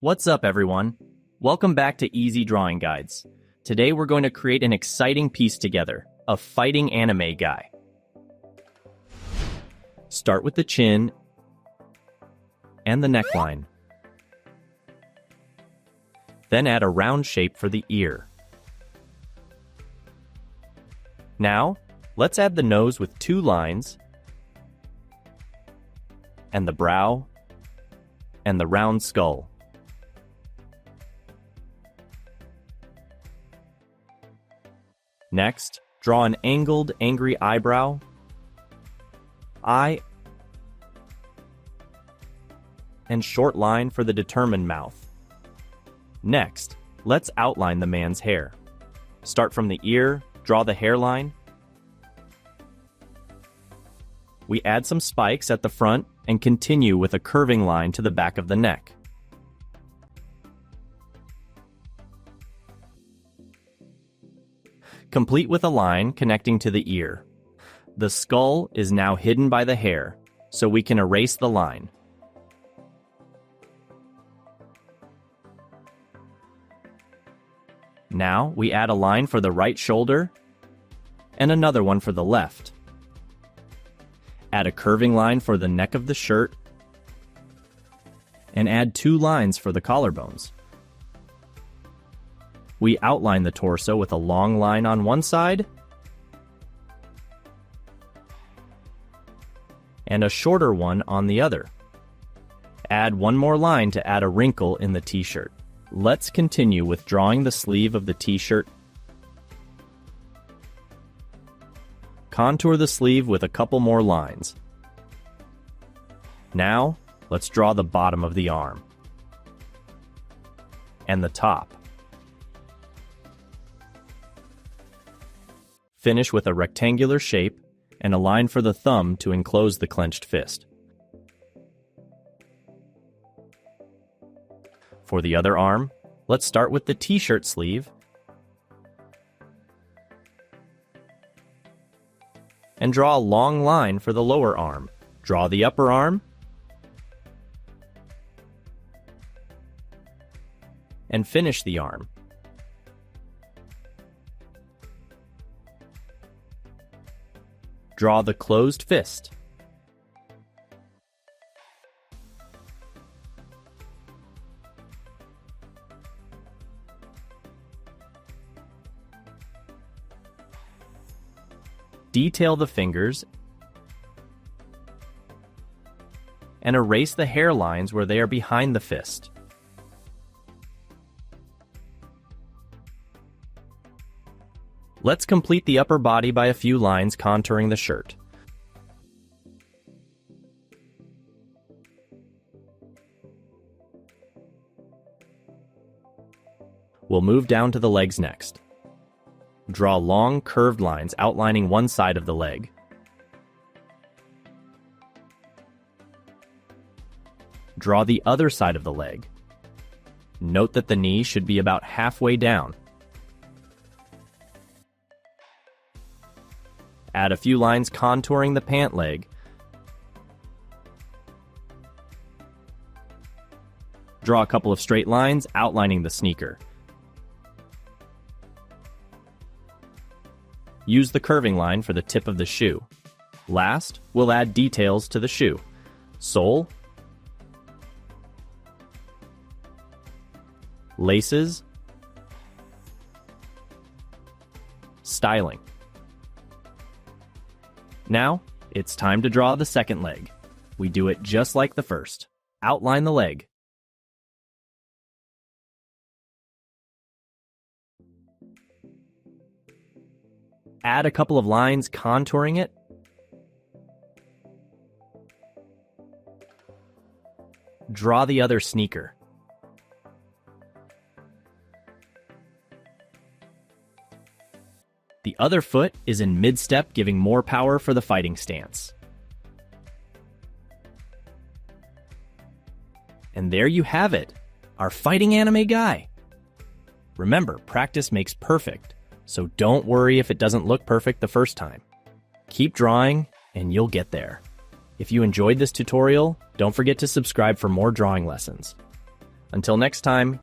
What's up, everyone? Welcome back to Easy Drawing Guides. Today we're going to create an exciting piece together, a fighting anime guy. Start with the chin and the neckline. Then add a round shape for the ear. Now, let's add the nose with two lines, and the brow, and the round skull. Next, draw an angled, angry eyebrow, eye, and short line for the determined mouth. Next, let's outline the man's hair. Start from the ear, draw the hairline. We add some spikes at the front and continue with a curving line to the back of the neck. Complete with a line connecting to the ear. The skull is now hidden by the hair, so we can erase the line. Now we add a line for the right shoulder and another one for the left. Add a curving line for the neck of the shirt and add two lines for the collarbones. We outline the torso with a long line on one side and a shorter one on the other. Add one more line to add a wrinkle in the t-shirt. Let's continue with drawing the sleeve of the t-shirt. Contour the sleeve with a couple more lines. Now, let's draw the bottom of the arm and the top. Finish with a rectangular shape and a line for the thumb to enclose the clenched fist. For the other arm, let's start with the t-shirt sleeve and draw a long line for the lower arm. Draw the upper arm and finish the arm. Draw the closed fist. Detail the fingers and erase the hairlines where they are behind the fist. Let's complete the upper body by a few lines contouring the shirt. We'll move down to the legs next. Draw long, curved lines outlining one side of the leg. Draw the other side of the leg. Note that the knee should be about halfway down. Add a few lines contouring the pant leg. Draw a couple of straight lines outlining the sneaker. Use the curving line for the tip of the shoe. Last, we'll add details to the shoe. Sole, laces, styling. Now, it's time to draw the second leg. We do it just like the first. Outline the leg. Add a couple of lines contouring it. Draw the other sneaker. The other foot is in mid-step, giving more power for the fighting stance. And there you have it, our fighting anime guy. Remember, practice makes perfect, so don't worry if it doesn't look perfect the first time. Keep drawing, and you'll get there. If you enjoyed this tutorial, don't forget to subscribe for more drawing lessons. Until next time,